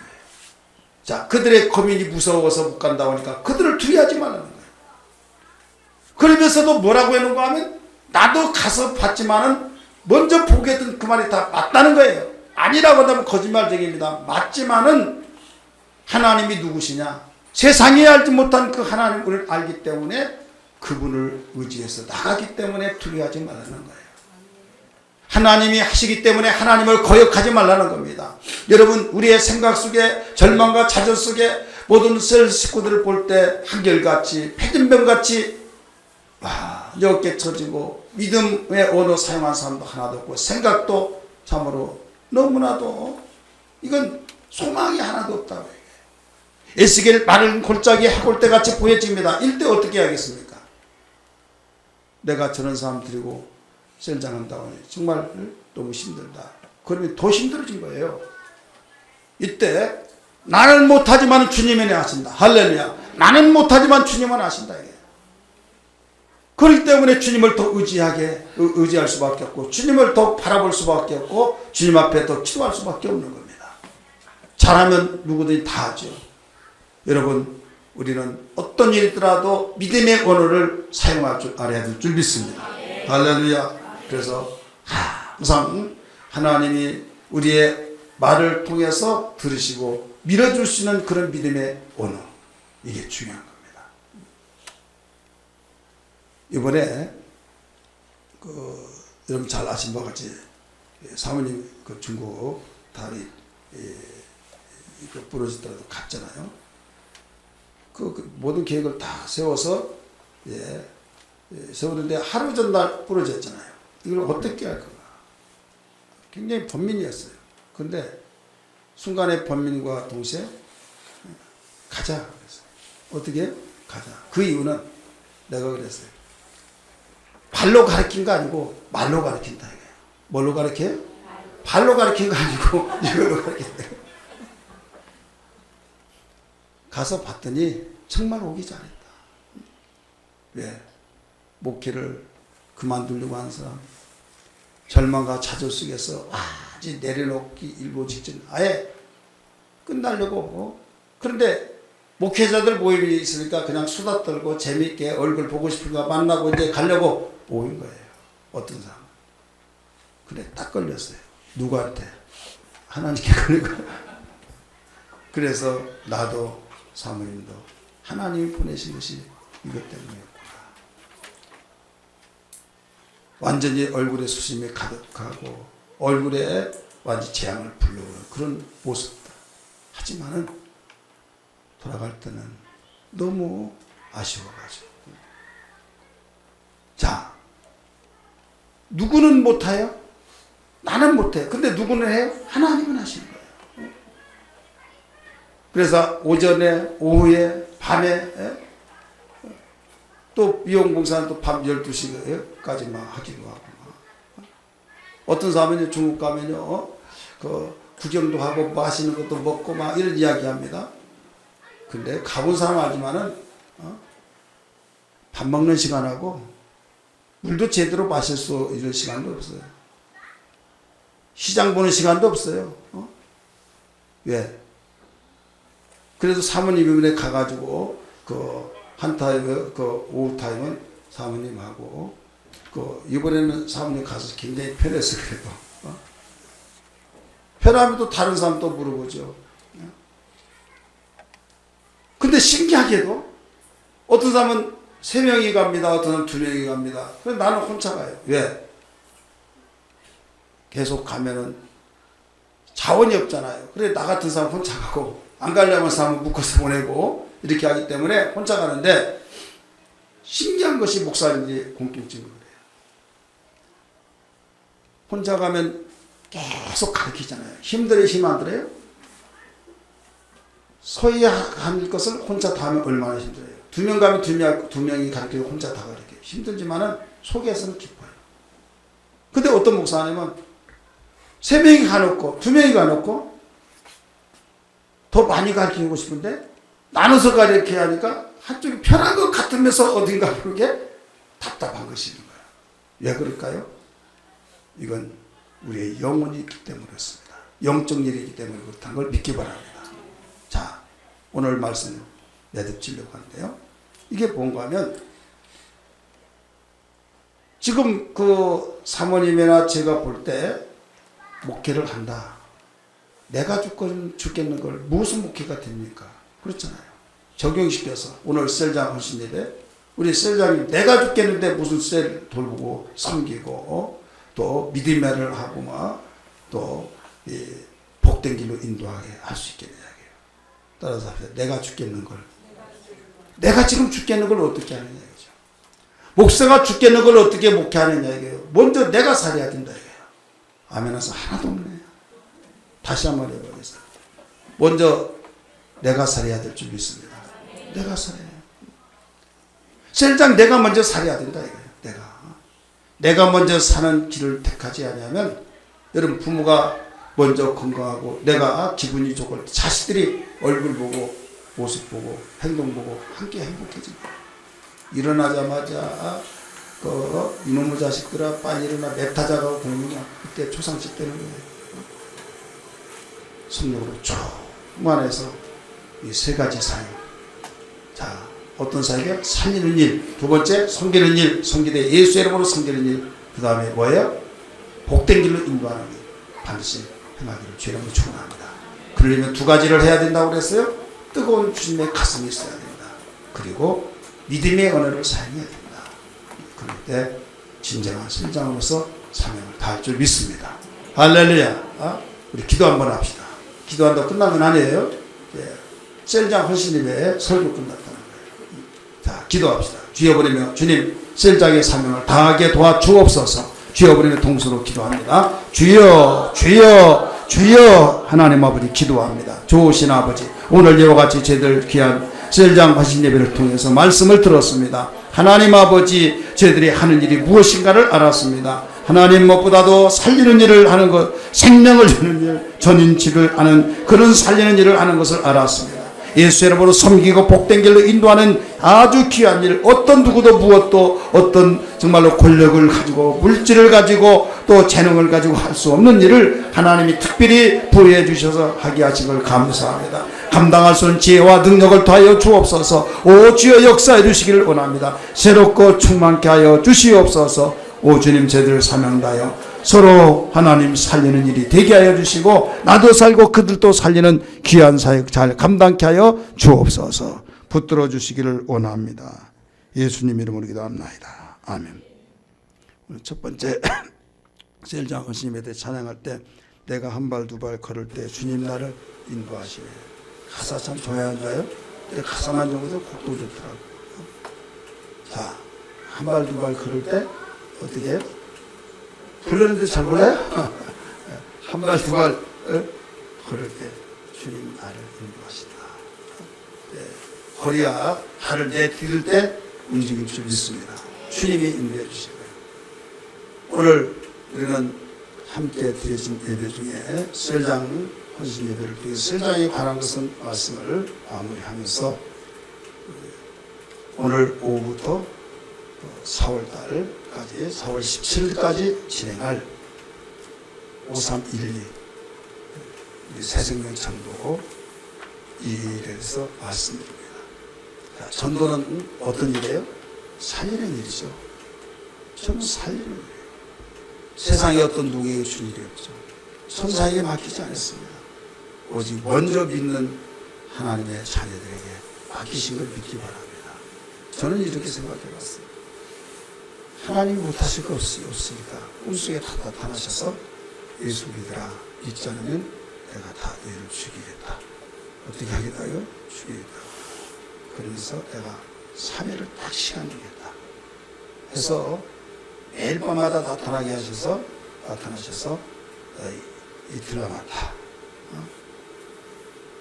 자, 그들의 거민이 무서워서 못 간다고 하니까 그들을 두려워하지 말라는 거예요. 그러면서도 뭐라고 해놓은가 하면 나도 가서 봤지만은 먼저 보게든 그 말이 다 맞다는 거예요. 아니라고 한다면 거짓말쟁이입니다. 맞지만은 하나님이 누구시냐? 세상이 알지 못한 그 하나님을 알기 때문에 그분을 의지해서 나가기 때문에 두려워하지 말라는 거예요. 하나님이 하시기 때문에 하나님을 거역하지 말라는 겁니다. 여러분, 우리의 생각 속에 절망과 좌절 속에 모든 셀 식구들을 볼 때 한결같이 패전병같이 어깨 처지고 믿음의 언어 사용한 사람도 하나도 없고 생각도 참으로 너무나도 이건 소망이 하나도 없다고. 에스겔 마른 골짜기 해골대같이 보여집니다. 이때 어떻게 하겠습니까? 내가 저런 사람 데리고 셀장한다고 하니 정말 너무 힘들다. 그러면 더 힘들어진 거예요. 이때 나는 못하지만 주님은 하신다. 할렐루야. 나는 못하지만 주님은 하신다. 이게. 그렇기 때문에 주님을 더 의지할 수밖에 없고 주님을 더 바라볼 수밖에 없고 주님 앞에 더 기도할 수밖에 없는 겁니다. 잘하면 누구든지 다 하죠. 여러분, 우리는 어떤 일이더라도 믿음의 언어를 사용할 줄 알아야 될 줄 믿습니다. 할렐루야. 그래서 항상 하나님이 우리의 말을 통해서 들으시고 밀어줄 수 있는 그런 믿음의 언어, 이게 중요한 겁니다. 이번에 여러분 잘 아신 바와 같이 사모님 중국 다리 부러지더라도 갔잖아요. 모든 계획을 다 세워서 세우는데 하루 전날 부러졌잖아요. 이걸 어떻게 할 건가? 굉장히 번민이었어요. 그런데 순간에 번민과 동시에 가자 그랬어요. 어떻게? 가자. 그 이유는 내가 그랬어요. 발로 가르친 거 아니고 말로 가르친다. 이게. 뭘로 가르쳐요? 발로 가르친 거 아니고 이걸로 가르친다. 가서 봤더니 정말 오기 잘했다. 왜? 목회를 그만두려고 하는 사람, 절망과 좌절 속에서 아직 내려놓기 일보 직전 아예 끝나려고. 그런데 목회자들 모임이 있으니까 그냥 수다 떨고 재미있게 얼굴 보고 싶은가 만나고 이제 가려고 모인 거예요. 어떤 사람. 그래 딱 걸렸어요. 누구한테? 하나님께 걸린 거예요. 그래서 나도 사모님도 하나님이 보내신 것이 이것 때문이었구나. 완전히 얼굴에 수심이 가득하고 얼굴에 완전히 재앙을 불러오는 그런 모습들. 하지만은 돌아갈 때는 너무 아쉬워가지고. 자, 누구는 못해요? 나는 못해요. 근데 누구는 해요? 하나님은 하시는 거예요. 그래서 오전에, 오후에, 밤에, 또 미용공사는 또 밤 12시까지 막 하기도 하고. 어떤 사람은 중국 가면요, 구경도 하고 맛있는 것도 먹고 막 이런 이야기 합니다. 근데 가본 사람 알지만은, 밥 먹는 시간하고 물도 제대로 마실 수 있는 시간도 없어요. 시장 보는 시간도 없어요. 왜? 그래서 사모님 이번에 가가지고 한 타임 오후 타임은 사모님하고 이번에는 사모님 가서 굉장히 편해서 그래도 편하면 또 다른 사람 또 물어보죠. 근데 신기하게도 어떤 사람은 3명이 갑니다. 어떤 사람은 2명이 갑니다. 그래서 나는 혼자 가요. 왜? 계속 가면은 자원이 없잖아요. 그래 나 같은 사람 혼자 가고 안 가려면 사람은 묶어서 보내고 이렇게 하기 때문에 혼자 가는데 신기한 것이 목사님들이 공통적인 거예요. 혼자 가면 계속 가르치잖아요. 힘들어요? 힘 안 들어요? 소위 한 것을 혼자 다 하면 얼마나 힘들어요. 2명 가면 2명이 가르치고 혼자 다 가르쳐요. 힘들지만은 속에서는 기뻐요. 근데 어떤 목사님은 3명이 가놓고 2명이 가놓고 더 많이 가르치고 싶은데 나눠서 가르치게 하니까 한쪽이 편한 것 같으면서 어딘가 모르게 답답한 것이 있는 거예요. 왜 그럴까요? 이건 우리의 영혼이 있기 때문에 그렇습니다. 영적 일이기 때문에 그렇다는 걸 믿기 바랍니다. 자, 오늘 말씀 내뱉으려고 하는데요. 이게 뭔가 하면 지금 그 사모님이나 제가 볼 때 목회를 한다. 내가 죽겠는 걸 무슨 목회가 됩니까? 그렇잖아요. 적용시켜서 오늘 셀장 하신 일에 우리 셀장님 내가 죽겠는데 무슨 셀 돌보고 섬기고 또 믿음을 하고 또 복된 길로 인도하게 할 수 있겠냐 이야기예요. 따라서 합시다. 내가 죽겠는 걸 내가 지금 죽겠는 걸 어떻게 하느냐 이거죠. 목사가 죽겠는 걸 어떻게 목회하느냐 이거예요. 먼저 내가 살아야 된다 이거예요. 아멘에서 하나도 없네요. 다시 한번 해보겠습니다. 먼저 내가 살아야 될 줄 믿습니다. 내가 살아야 해요. 셀장 내가 먼저 살아야 된다 이거예요. 내가 먼저 사는 길을 택하지 않으면 여러분 부모가 먼저 건강하고 내가 기분이 좋을 때 자식들이 얼굴 보고 모습 보고 행동 보고 함께 행복해집니다. 일어나자마자 이놈의 자식들아 빨리 일어나 메타자가 공유냐 그때 초상집 되는 거예요. 성령으로 충만해서 이 세 가지 사역. 자, 어떤 사역이요? 살리는 일. 두 번째, 섬기는 일. 섬기되 예수 이름으로 섬기는 일. 그 다음에 뭐예요? 복된 길로 인도하는 일. 반드시 행하기를 주님으로 축원합니다. 그러려면 두 가지를 해야 된다고 그랬어요. 뜨거운 주님의 가슴이 있어야 된다. 그리고 믿음의 언어를 사용해야 된다. 그럴 때 진정한 신장으로서 사명을 다할 줄 믿습니다. 할렐루야. 우리 기도 한번 합시다. 기도한다고 끝난 건 아니에요. 셀장 헌신님의 설교 끝났다는 거예요. 자, 기도합시다. 주여버리며 주님 셀장의 사명을 다하게 도와주옵소서. 주여버리며 동서로 기도합니다. 주여 주여 주여 하나님 아버지 기도합니다. 좋으신 아버지 오늘 이와 같이 저희들 귀한 셀장 헌신 예배를 통해서 말씀을 들었습니다. 하나님 아버지 저희들이 하는 일이 무엇인가를 알았습니다. 하나님 무엇보다도 살리는 일을 하는 것, 생명을 주는 일, 전인치를 하는 그런 살리는 일을 하는 것을 알았습니다. 예수 이름으로 섬기고 복된 길로 인도하는 아주 귀한 일, 어떤 누구도 무엇도 어떤 정말로 권력을 가지고 물질을 가지고 또 재능을 가지고 할 수 없는 일을 하나님이 특별히 부여해 주셔서 하게 하신 걸 감사합니다. 감당할 수 있는 지혜와 능력을 더하여 주옵소서. 오 주여 역사해 주시기를 원합니다. 새롭고 충만케 하여 주시옵소서. 오 주님 저희들 사명 다하여 서로 하나님 살리는 일이 되게 하여 주시고 나도 살고 그들도 살리는 귀한 사역 잘 감당케 하여 주옵소서. 붙들어 주시기를 원합니다. 예수님 이름으로 기도합나이다. 아멘. 오늘 첫 번째 셀장 헌신님에 대해 찬양할 때 내가 한 발 두 발 걸을 때 주님 나를 인도하시네. 가사 참 좋아야 한가요? 가사만 좋아도 곡도 좋더라고요. 자, 한 발 두 발 걸을 때 어떻게 해요? 불렀는데 잘 몰라요? 한 발 두 발 걸을 때 주님 나를 인도하시다. 허리와 발을 내디딜 때 움직일 줄 믿습니다. 주님이 인도해 주실 거예요. 오늘 우리는 함께 드려진 예배 중에 셀장 헌신 예배를 통해서 셀장에 관한 것은 말씀을 마무리하면서 오늘 오후부터 4월달까지 4월 17일까지 진행할 5312 새생명 전도 이 일에 대해서 말씀드립니다. 자, 전도는 어떤 일이에요? 살리는 일이죠. 저는 살리는 일이에요. 세상에 어떤 누구에게 준 일이 없죠. 천사에게 맡기지 않았습니다. 오직 먼저 믿는 하나님의 자녀들에게 맡기신 걸 믿기 바랍니다. 저는 이렇게 생각해 봤어요. 하나님이 못하실 거 없으니까 꿈속에 다 나타나셔서 예수 믿으라. 믿지 않으면 내가 다 너희를 죽이겠다. 어떻게 하겠다요? 죽이겠다. 그러면서 내가 사매를 딱 시간 주겠다. 해서 매일 밤마다 나타나셔서 이틀 남았다.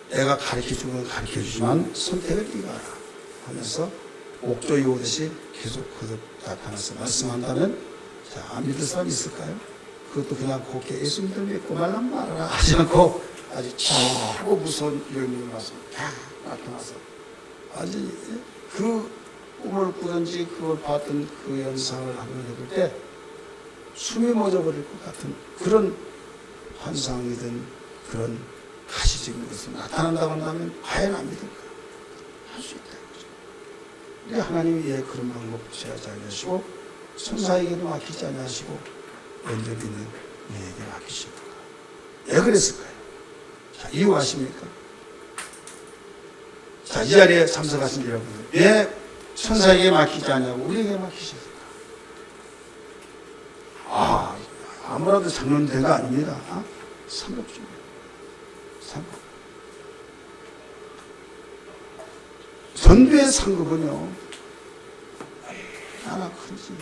내가 가르쳐준 건 가르쳐주지만 선택을 네가 하라 하면서 옥조이 오듯이 계속 나타나서 말씀한다면 자, 안 믿을 사람 있을까요? 그것도 그냥 곱게 예수 믿을 믿고 말란 말아라 하지 않고 아주 최고 무서운 명령을 말씀 다 나타나서 아주 그 꿈을 꾸든지 그걸 봤던 그 연상을 한번 해볼 때 숨이 멎어버릴 것 같은 그런 환상이든 그런 가시적인 것이 나타난다고 한다면 과연 안 믿을까? 할 수 있다 이거죠. 근데 하나님이 왜 그런 방법 취하지 않으시고 천사에게도 맡기지 않으시고 연결 있는 우리에게 맡기셨을까? 왜 그랬을까요? 자, 이유 아십니까? 자, 이 자리에 참석하신 여러분들, 왜 천사에게 맡기지 않냐고 우리에게 맡기셨을까? 아무라도 장론된 거 아닙니다. 상급 중이에요. 상급. 전도의 상급은요, 얼마나 큰지,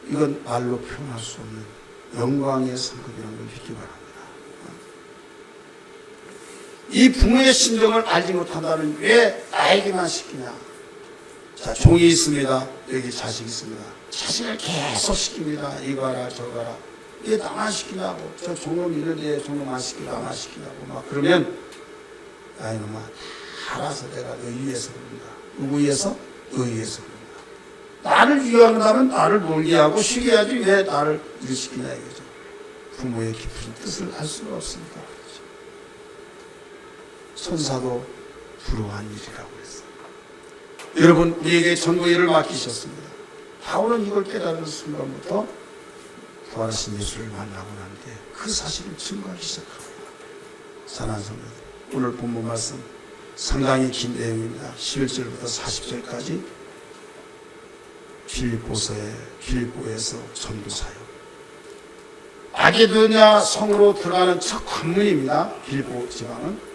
이건 말로 표현할 수 없는 영광의 상급이라는 걸 믿기 바랍니다. 이 부모의 심정을 알지 못한다면 왜 나에게만 시키냐? 자, 종이 있습니다. 여기 자식 있습니다. 자식을 계속 시킵니다. 이거 하라, 저거 하라. 왜 나만 시키냐고. 저 종놈 이런데 종놈 안 시키고 나만 시키냐고. 막 그러면, 야, 이놈아, 알아서 내가 너 위해서 그런다. 누구 위해서? 너 위해서 그런다. 나를 위한다면 나를 놀게 하고 쉬게 하지 왜 나를 일 시키냐 이거죠. 부모의 깊은 뜻을 알 수가 없으니까. 천사도 불우한 일이라고 했어요. 여러분, 우리에게 전도 일을 맡기셨습니다. 바울은 이걸 깨달은 순간부터 부활하신 예수를 만나고 난 뒤에 그 사실을 증거하기 시작합니다. 사랑하는 성도들, 오늘 본문 말씀 상당히 긴 내용입니다. 11절부터 40절까지 빌립보에서 전도 사역. 마게도냐 성으로 들어가는 첫 관문입니다. 빌립보 지방은.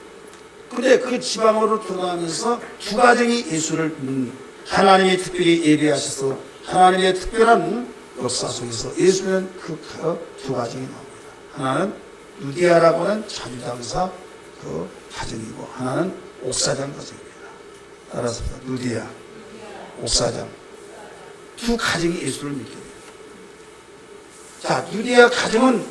근데 그 지방으로 들어가면서 두 가정이 예수를 하나님이 특별히 예비하셔서 하나님의 특별한 역사 속에서 예수는 그 두 가정이 나옵니다. 하나는 루디아라고 하는 자주장사 그 가정이고 하나는 옥사장 가정입니다. 따라서 루디아, 옥사장 두 가정이 예수를 믿게 됩니다. 자, 루디아 가정은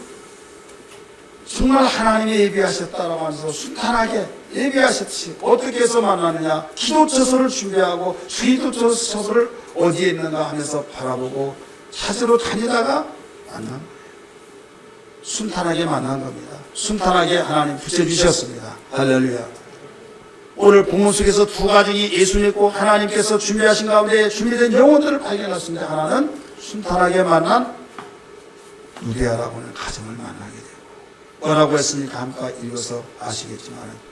정말 하나님이 예비하셨다라고 하면서 순탄하게 예비하셨지. 어떻게 해서 만나느냐? 기도처소를 준비하고 기도처소를 어디에 있는가 하면서 바라보고 찾으러 다니다가 만난 거예요. 순탄하게 만난 겁니다. 순탄하게 하나님 붙여주셨습니다. 할렐루야. 오늘 본문 속에서 두 가정이 예수 믿고 하나님께서 준비하신 가운데 준비된 영혼들을 발견했습니다. 하나는 순탄하게 만난 루디아라고 하는 가정을 만나게 되고 뭐라고 했습니까? 함께 읽어서 아시겠지만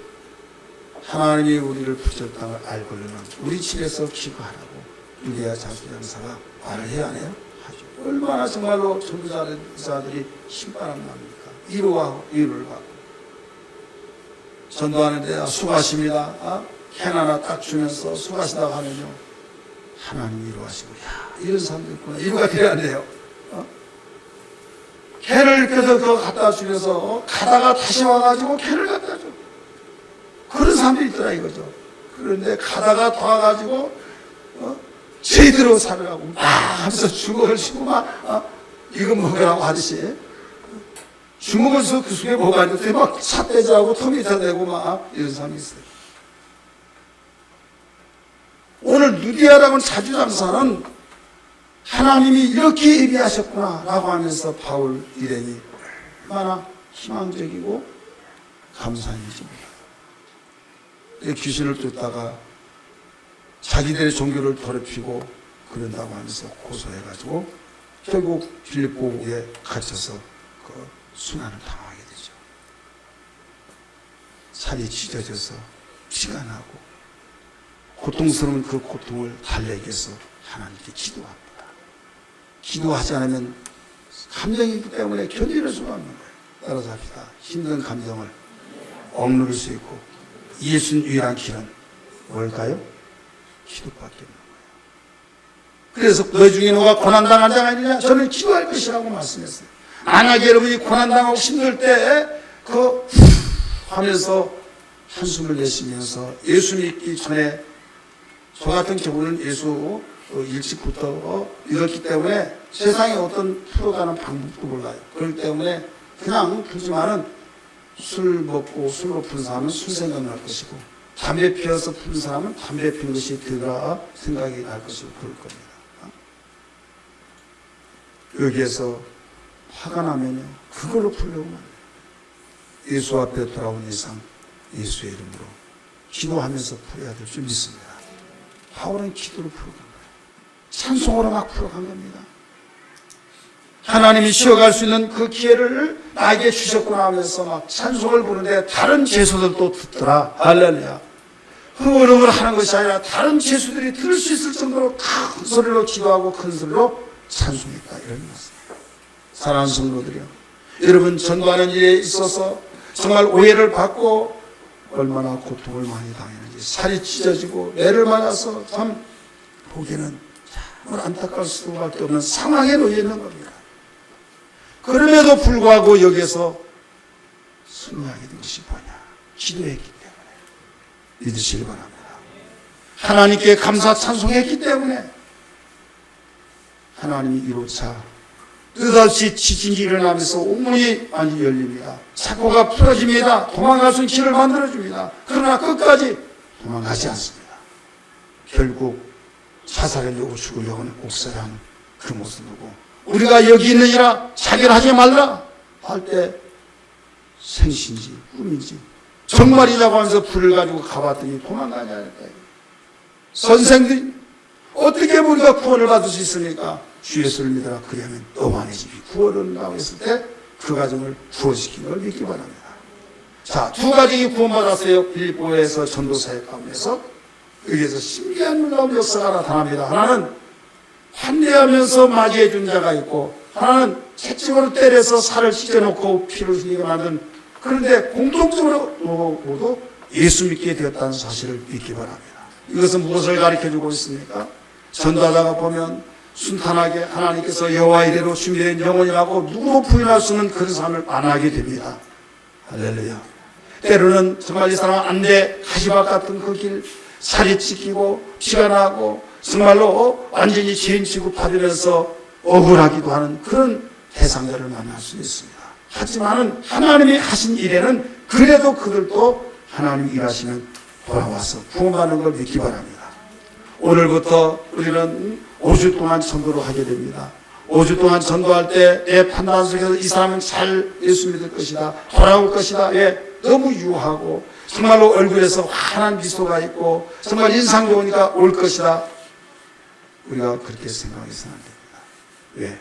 하나님이 우리를 붙였다는 걸 알고는 우리 집에서 기도하라고 루디아 자주장사가 말을 해야 하네요. 하죠. 얼마나 정말로 전도자들이 힘바람납니까? 위로를 받고 전도하는데 수고하십니다. 캔 하나 딱 주면서 수고하시다고 하면요 하나님 위로하시고 야 이런 사람도 있구나. 위로가 돼야 돼요. 캔을 이렇게 해서 갖다 주면서 가다가 다시 와가지고 캔을 갖다 줘. 그런 사람들이 있더라 이거죠. 그런데 가다가 더 와가지고 제대로 살으라고 막 하면서 주먹을 쥐고 막 이거 먹으라고 하듯이 주먹을 쥐고 그 속에 뭐가 있는데 막 삿대질하고 터미터 대고 막 이런 사람이 있어요. 오늘 누디아라고 하는 자주장사는 하나님이 이렇게 예비하셨구나 라고 하면서 바울 일행이 얼마나 희망적이고 감사한 일입니다. 귀신을 쫓다가 자기들의 종교를 더럽히고 그런다고 하면서 고소해가지고 결국 빌립보에 갇혀서 그 순환을 당하게 되죠. 살이 찢어져서 피가 나고 고통스러운 그 고통을 달래기 위해서 하나님께 기도합니다. 기도하지 않으면 감정이기 때문에 견디는 수가 없는 거예요. 따라서 합시다. 힘든 감정을 억누를 수 있고 예수는 유일한 길은 뭘까요? 기도밖에 없는 거예요. 그래서 너희 중에 누가 고난당한 자가 있느냐? 저는 기도할 것이라고 말씀했어요. 만약에 여러분이 고난당하고 힘들 때 하면서 한숨을 내쉬면서 예수 믿기 전에 저 같은 경우는 예수 일찍부터 믿었기 때문에 세상에 어떤 풀어가는 방법도 몰라요. 그렇기 때문에 그냥 그렇지만은 술 먹고 술 높은 사람은 술 생각날 것이고 담배 피워서 푸는 사람은 담배 피운 것이 들어가 생각이 날 것으로 그럴 겁니다. 여기에서 화가 나면요, 그걸로 풀려고 합니다. 예수 앞에 돌아온 이상 예수의 이름으로 기도하면서 풀어야 될 줄 믿습니다. 바울은 기도로 풀어간 거예요. 찬송으로 막 풀어간 겁니다. 하나님이 쉬어갈 수 있는 그 기회를 나에게 주셨구나 하면서 막 찬송을 부르는데 다른 제수들도 듣더라. 할렐루야. 흥얼흥얼 하는 것이 아니라 다른 제수들이 들을 수 있을 정도로 큰 소리로 기도하고 큰 소리로 찬송했다. 이런 말씀. 사랑하는 성도들이요, 여러분 전도하는 일에 있어서 정말 오해를 받고 얼마나 고통을 많이 당했는지, 살이 찢어지고 애를 맞아서 참 보기에는 정말 안타까울 수밖에 없는 상황에 놓여 있는 겁니다. 그럼에도 불구하고 여기에서 승리하게 된 것이 뭐냐? 기도했기 때문에. 믿으시기 바랍니다. 하나님께 감사 찬송했기 때문에 하나님이 이로차 뜻없이 지진이 일어나면서 온문이 많이 열립니다. 사고가 풀어집니다. 도망갈 수 있는 길을 만들어줍니다. 그러나 끝까지 도망가지 않습니다. 결국 사살하려고 죽으려고 하는 옥살이하는 그 모습을 보고 우리가 여기 있느니라 자결하지 말라 할 때 생신지 꿈인지 정말이라고 하면서 불을 가지고 가봤더니 도망가냐니까. 선생들이 어떻게 우리가 구원을 받을 수 있습니까? 주 예수를 믿어라. 그리하면 너만의 집이 구원을 나오고 했을 때 그 가정을 구원시킨 걸 믿기 바랍니다. 자, 두 가정이 구원받았어요. 빌립보에서 전도사역 가운데서 여기에서 신기한 놀라운 역사가 나타납니다. 하나는 환대하면서 맞이해 준 자가 있고 하나는 채찍으로 때려서 살을 찢어놓고 피를 흘리게 만든, 그런데 공통적으로 모두 예수 믿게 되었다는 사실을 믿기 바랍니다. 이것은 무엇을 가르쳐주고 있습니까? 전도하다가 보면 순탄하게 하나님께서 여호와 이레로 준비된 영혼이라고 누구도 부인할 수 없는 그런 삶을 만나게 됩니다. 할렐루야. 때로는 정말 이 사람은 안 돼, 가시밭 같은 그 길, 살이 찢기고 피가 나고 정말로 완전히 죄인 취급받으면서 억울하기도 하는 그런 대상자를 만날 수 있습니다. 하지만은 하나님이 하신 일에는 그래도 그들도 하나님이 일하시면 돌아와서 구원받는 걸 믿기 바랍니다. 오늘부터 우리는 5주 동안 전도를 하게 됩니다. 5주 동안 전도할 때 내 판단 속에서 이 사람은 잘 예수 믿을 것이다, 돌아올 것이다, 너무 유하고 정말로 얼굴에서 환한 미소가 있고 정말 인상 좋으니까 올 것이다, 우리가 그렇게 생각해서는 안 됩니다. 왜?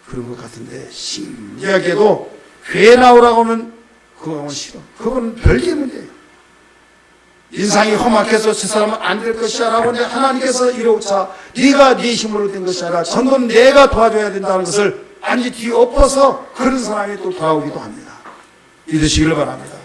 그런 것 같은데 신기하게도 교회 나오라고 하면 그거는 싫어. 그건 별개 문제예요. 인상이 험악해서 저 사람은 안 될 것이야 라고 하는데 하나님께서 이로차 네가 네 힘으로 된 것이 아니라 전도는 내가 도와줘야 된다는 것을 완전히 뒤엎어서 그런 사람이 또 돌아오기도 합니다. 믿으시길 바랍니다.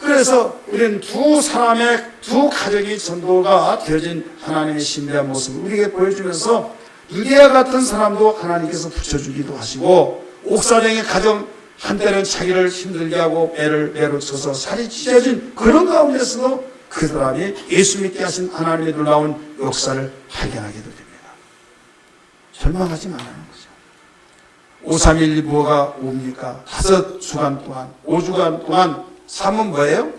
그래서 우리는 두 사람의 두 가정이 전도가 되어진 하나님의 신비한 모습을 우리에게 보여주면서 유대와 같은 사람도 하나님께서 붙여주기도 하시고, 옥사정의 가정 한때는 자기를 힘들게 하고 매를 쳐서 살이 찢어진 그런 가운데서도 그 사람이 예수 믿게 하신 하나님의 놀라운 역사를 발견하게도 됩니다. 절망하지 말라는 거죠. 531이 뭐가 옵니까? 5주간 동안, 5주간 동안 삶은 뭐예요?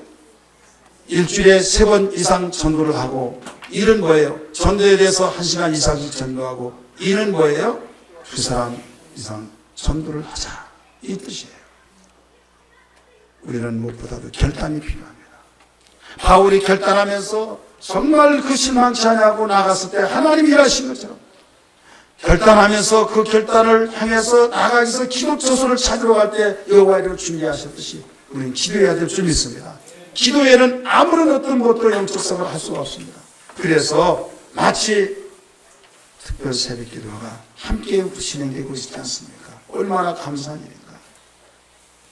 일주일에 3번 이상 전도를 하고, 일은 뭐예요? 전도에 대해서 1시간 이상씩 전도하고, 일은 뭐예요? 2사람 이상 전도를 하자, 이 뜻이에요. 우리는 무엇보다도 결단이 필요합니다. 바울이 결단하면서 정말 그 실망치 않냐고 나갔을 때 하나님이 일하신 것처럼 결단하면서 그 결단을 향해서 나가기 위해서 기도 처소를 찾으러 갈 때 여호와를 준비하셨듯이 우리는 기도해야 될 줄 믿습니다. 기도에는 아무런 어떤 것도 영적성을 할 수가 없습니다. 그래서 마치 특별 새벽 기도가 함께 진행되고 있지 않습니까? 얼마나 감사한 일인가.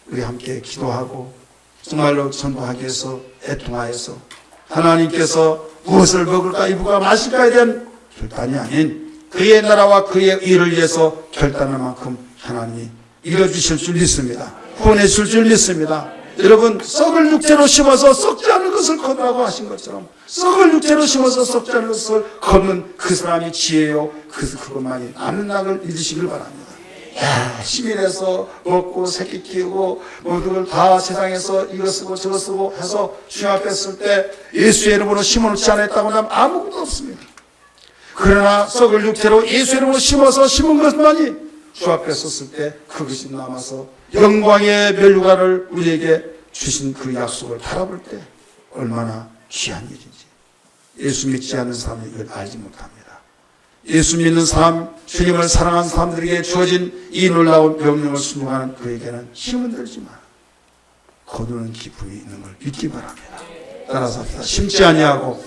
우리 함께 기도하고 정말로 전도하기 위해서 애통하여서 하나님께서 무엇을 먹을까 입을까 마실까에 대한 결단이 아닌 그의 나라와 그의 일을 위해서 결단할 만큼 하나님이 이뤄주실 줄 믿습니다. 구원해 줄 줄 믿습니다. 여러분, 썩을 육체로 심어서 썩지 않은 것을 거두라고 하신 것처럼 썩을 육체로 심어서 썩지 않은 것을 거두는 그 사람이 지혜요, 그것만이 남는 낙을 믿으시길 바랍니다. 열심히 해서 먹고 새끼 키우고 모두들 다 세상에서 이거 쓰고 저거 쓰고 해서 주님 앞에 쓸 때 예수의 이름으로 심어놓지 않았다고 하면 아무것도 없습니다. 그러나 썩을 육체로 예수의 이름으로 심어서 심은 것만이 주 앞에 섰을 때 그것이 남아서 영광의 멸류관을 우리에게 주신 그 약속을 바라볼 때 얼마나 귀한 일인지 예수 믿지 않는 사람은 이걸 알지 못합니다. 예수 믿는 사람, 주님을 사랑하는 사람들에게 주어진 이 놀라운 명령을 순종하는 그에게는 힘은 들지만 거두는 기쁨이 있는 걸 믿기 바랍니다. 따라서 합시다. 심지 아니하고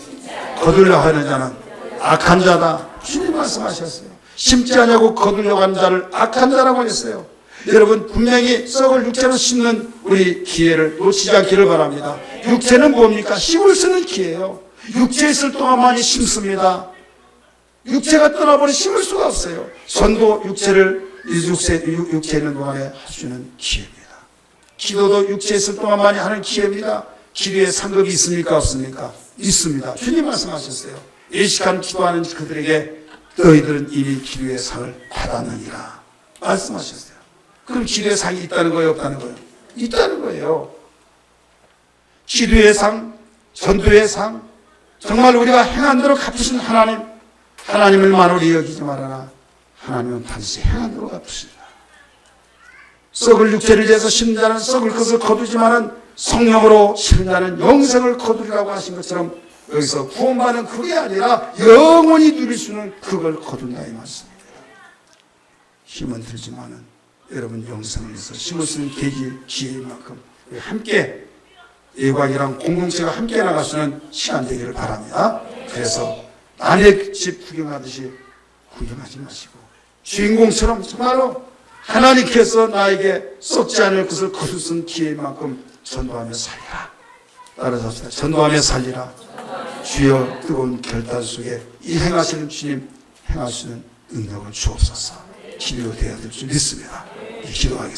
거두려 하는 자는 악한 자다. 주님 말씀하셨어요. 심지 아니하고 거두려고 하는 자를 악한 자라고 했어요. 여러분 분명히 썩을 육체로 심는 우리 기회를 놓치지 않기를 바랍니다. 육체는 뭡니까? 힘을 쓰는 기회예요. 육체에 있을 동안만이 심습니다. 육체가 떠나버리면 심을 수가 없어요. 전도 육체에 있는 동안에 할 수 있는 기회입니다. 기도도 육체에 있을 동안만이 하는 기회입니다. 기도에 상급이 있습니까? 없습니까? 있습니다. 주님 말씀하셨어요. 일식한 기도하는 그들에게 너희들은 이미 기도의 상을 받았느니라 말씀하셨어요. 그럼 기도의 상이 있다는 거예요? 없다는 거예요? 있다는 거예요. 기도의 상, 전도의 상, 정말 우리가 행한 대로 갚으신 하나님을 만홀히 여기지 말아라. 하나님은 반드시 행한 대로 갚으신다. 썩을 육체를 위해서 심는 자는 썩을 것을 거두지만은 성령으로 심는 자는 영생을 거두리라고 하신 것처럼 여기서 구원받는 그게 아니라 영원히 누릴 수 있는 그걸 거둔다 이 말씀입니다. 힘은 들지만은 여러분 영생을 위해서 심을 수 있는 기회인 만큼 함께 예관이랑 공동체가 함께 나갈 수 있는 시간 되기를 바랍니다. 그래서 남의 집 구경하듯이 구경하지 마시고 주인공처럼 정말로 하나님께서 나에게 썩지 않을 것을 거둘 수 있는 기회인 만큼 전도하며 살리라. 따라서 합시다. 전도하며 살리라. 주여 뜨거운 결단 속에 이 행하시는 주님 행할 수 있는 능력을 주옵소서. 기도가 되어야 될 줄 믿습니다. 기도하겠습니다.